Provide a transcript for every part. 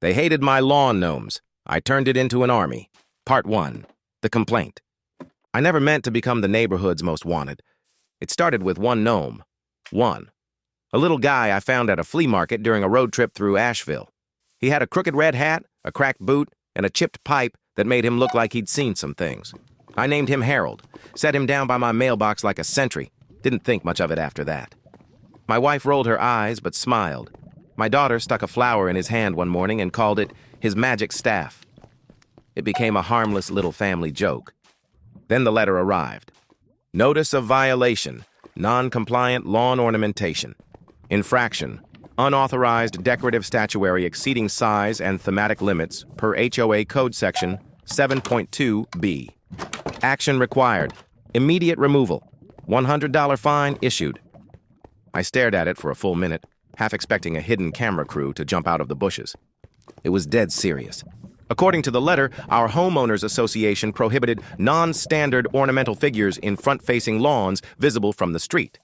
They hated my lawn gnomes. I turned it into an army. Part 1. The Complaint. I never meant to become the neighborhood's most wanted. It started with one gnome. A little guy I found at a flea market during a road trip through Asheville. He had a crooked red hat, a cracked boot, and a chipped pipe that made him look like he'd seen some things. I named him Harold, set him down by my mailbox like a sentry. Didn't think much of it after that. My wife rolled her eyes but smiled. My daughter stuck a flower in his hand one morning and called it his magic staff. It became a harmless little family joke. Then the letter arrived. Notice of violation, non-compliant lawn ornamentation. Infraction, unauthorized decorative statuary exceeding size and thematic limits per HOA Code Section 7.2b. Action required, immediate removal, $100 fine issued. I stared at it for a full minute, half expecting a hidden camera crew to jump out of the bushes. It was dead serious. According to the letter, our homeowners association prohibited non-standard ornamental figures in front-facing lawns visible from the street.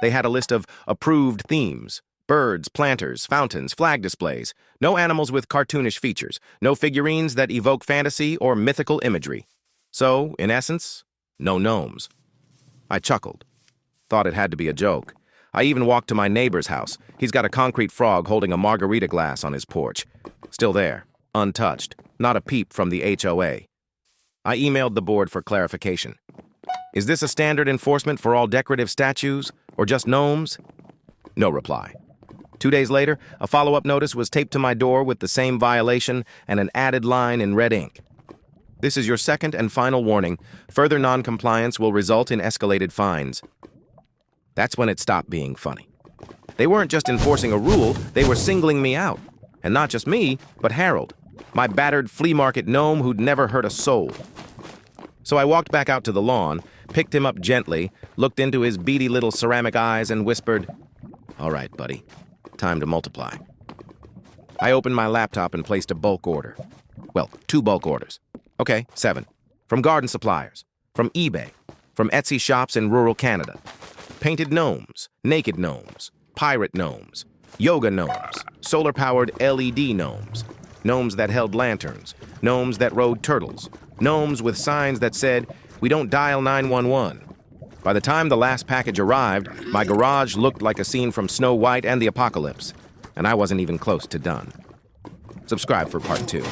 They had a list of approved themes: birds, planters, fountains, flag displays, no animals with cartoonish features, no figurines that evoke fantasy or mythical imagery. So, in essence, no gnomes. I chuckled. Thought it had to be a joke. I even walked to my neighbor's house. He's got a concrete frog holding a margarita glass on his porch. Still there, untouched, not a peep from the HOA. I emailed the board for clarification. Is this a standard enforcement for all decorative statues, or just gnomes? No reply. 2 days later, a follow-up notice was taped to my door with the same violation and an added line in red ink. This is your second and final warning. Further non-compliance will result in escalated fines. That's when it stopped being funny. They weren't just enforcing a rule, they were singling me out. And not just me, but Harold, my battered flea market gnome who'd never hurt a soul. So I walked back out to the lawn, picked him up gently, looked into his beady little ceramic eyes and whispered, "All right, buddy, time to multiply." I opened my laptop and placed a bulk order. Well, 2 bulk orders. Okay, 7. From garden suppliers, from eBay, from Etsy shops in rural Canada. Painted gnomes, naked gnomes, pirate gnomes, yoga gnomes, solar-powered LED gnomes, gnomes that held lanterns, gnomes that rode turtles, gnomes with signs that said, "We don't dial 911. By the time the last package arrived, my garage looked like a scene from Snow White and the Apocalypse, and I wasn't even close to done. Subscribe for part 2.